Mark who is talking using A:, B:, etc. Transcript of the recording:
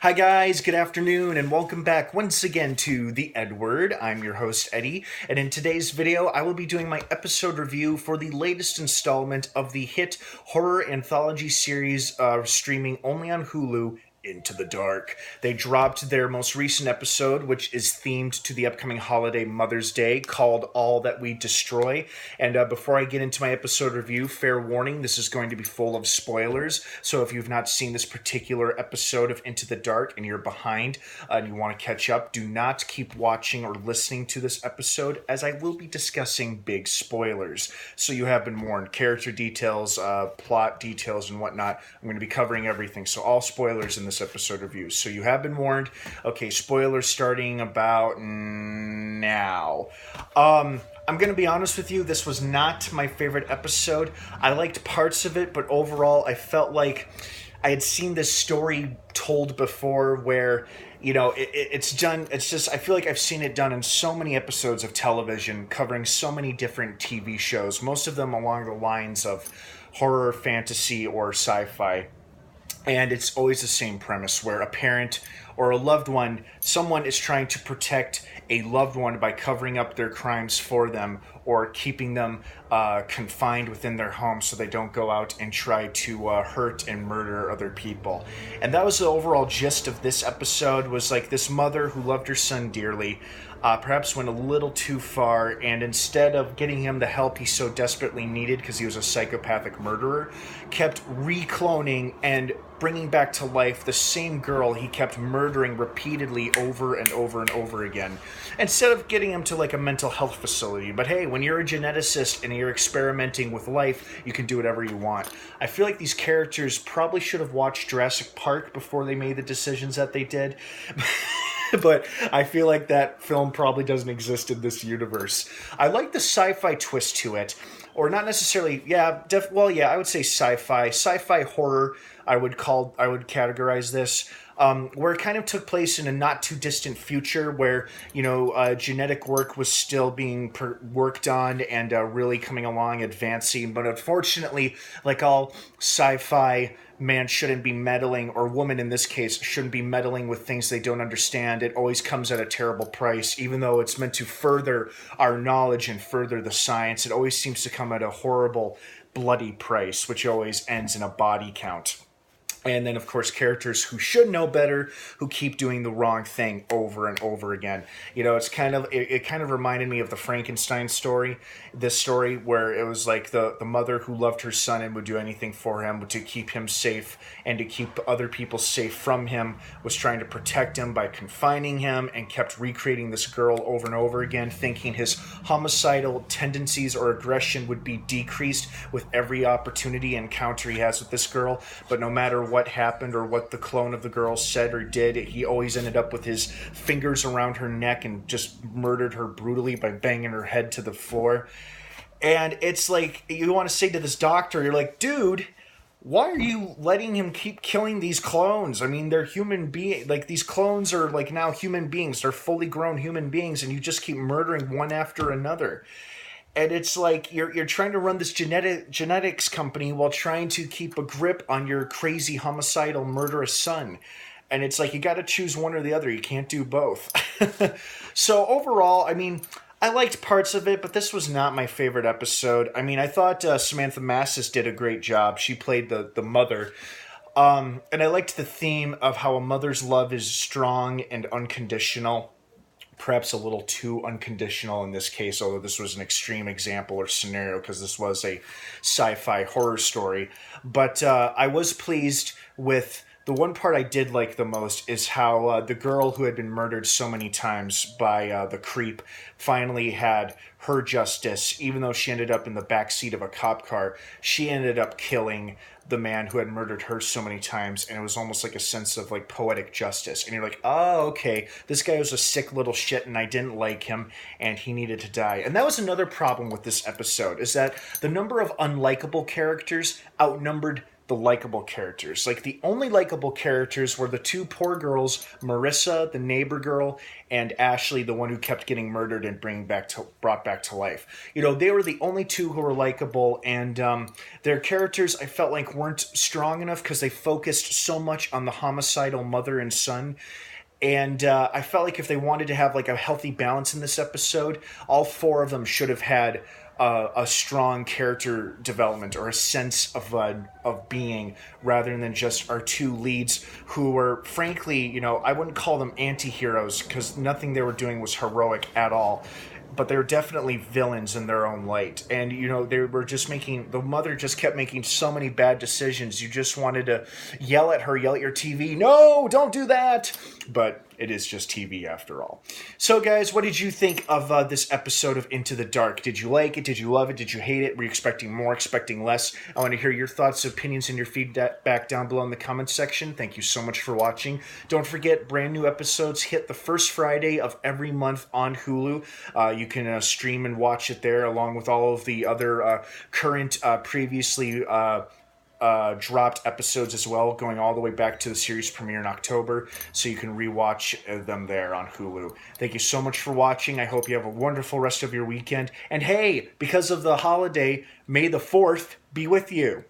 A: Hi guys, good afternoon, and welcome back once again to the EdWord. I'm your host Eddie, and in today's video I will be doing my episode review for the latest installment of the hit horror anthology series streaming only on Hulu, Into the Dark. They dropped their most recent episode, which is themed to the upcoming holiday Mother's Day, called All That We Destroy. And before I get into my episode review, fair warning, this is going to be full of spoilers. So if you've not seen this particular episode of Into the Dark and you're behind and you want to catch up, do not keep watching or listening to this episode, as I will be discussing big spoilers. So you have been warned. Character details, plot details, and whatnot. I'm going to be covering everything. So all spoilers in this episode review. So you have been warned. Okay, spoilers starting about now. I'm going to be honest with you, this was not my favorite episode. I liked parts of it, but overall I felt like I had seen this story told before where, it's done. It's just, I feel like I've seen it done in so many episodes of television, covering so many different TV shows, most of them along the lines of horror, fantasy, or sci-fi. And it's always the same premise where a parent or a loved one, someone is trying to protect a loved one by covering up their crimes for them or keeping them confined within their home so they don't go out and try to hurt and murder other people. And that was the overall gist of this episode, was like this mother who loved her son dearly, perhaps went a little too far, and instead of getting him the help he so desperately needed because he was a psychopathic murderer, kept recloning and bringing back to life the same girl he kept murdering repeatedly over and over and over again, instead of getting him to like a mental health facility. But hey, when you're a geneticist and you're experimenting with life, you can do whatever you want. I feel like these characters probably should have watched Jurassic Park before they made the decisions that they did. But I feel like that film probably doesn't exist in this universe. I like the sci-fi twist to it, or not necessarily. I would say sci-fi horror. I would categorize this. Where it kind of took place in a not too distant future, where genetic work was still being worked on and really coming along, advancing. But unfortunately, like all sci-fi, man shouldn't be meddling, or woman in this case shouldn't be meddling with things they don't understand. It always comes at a terrible price, even though it's meant to further our knowledge and further the science. It always seems to come at a horrible, bloody price, which always ends in a body count. And then, of course, characters who should know better, who keep doing the wrong thing over and over again. It's it kind of reminded me of the Frankenstein story. This story where it was like the mother who loved her son and would do anything for him to keep him safe and to keep other people safe from him, was trying to protect him by confining him, and kept recreating this girl over and over again, thinking his homicidal tendencies or aggression would be decreased with every opportunity and encounter he has with this girl. But no matter what happened or what the clone of the girl said or did, he always ended up with his fingers around her neck and just murdered her brutally by banging her head to the floor. And it's like, you want to say to this doctor, you're like, dude, why are you letting him keep killing these clones? I mean, they're human beings. Like, these clones are like now human beings. They're fully grown human beings, and you just keep murdering one after another. And it's like you're trying to run this genetics company while trying to keep a grip on your crazy homicidal murderous son. And it's like you got to choose one or the other. You can't do both. So overall, I mean, I liked parts of it, but this was not my favorite episode. I mean, I thought Samantha Massis did a great job. She played the mother. And I liked the theme of how a mother's love is strong and unconditional. Perhaps a little too unconditional in this case, although this was an extreme example or scenario because this was a sci-fi horror story. But I was pleased with the one part I did like the most, is how the girl who had been murdered so many times by the creep finally had her justice. Even though she ended up in the backseat of a cop car, she ended up killing the man who had murdered her so many times, and it was almost like a sense of like poetic justice. And you're like, oh, okay, this guy was a sick little shit and I didn't like him and he needed to die. And that was another problem with this episode, is that the number of unlikable characters outnumbered the likable characters. Like, the only likable characters were the two poor girls, Marissa, the neighbor girl, and Ashley, the one who kept getting murdered and brought back to life. You know, they were the only two who were likable, and their characters, I felt like, weren't strong enough because they focused so much on the homicidal mother and son. And I felt like if they wanted to have like a healthy balance in this episode, all four of them should have had a strong character development or a sense of being, rather than just our two leads who were, frankly, you know, I wouldn't call them anti-heroes because nothing they were doing was heroic at all. But they were definitely villains in their own light. And, you know, they were just the mother just kept making so many bad decisions. You just wanted to yell at her, yell at your TV, no, don't do that. But it is just TV after all. So, guys, what did you think of this episode of Into the Dark? Did you like it? Did you love it? Did you hate it? Were you expecting more, expecting less? I want to hear your thoughts, opinions, and your feedback down below in the comments section. Thank you so much for watching. Don't forget, brand new episodes hit the first Friday of every month on Hulu. You can stream and watch it there, along with all of the other current, previously dropped episodes as well, going all the way back to the series premiere in October, so you can rewatch them there on Hulu. Thank you so much for watching. I hope you have a wonderful rest of your weekend. And hey, because of the holiday, May the 4th be with you.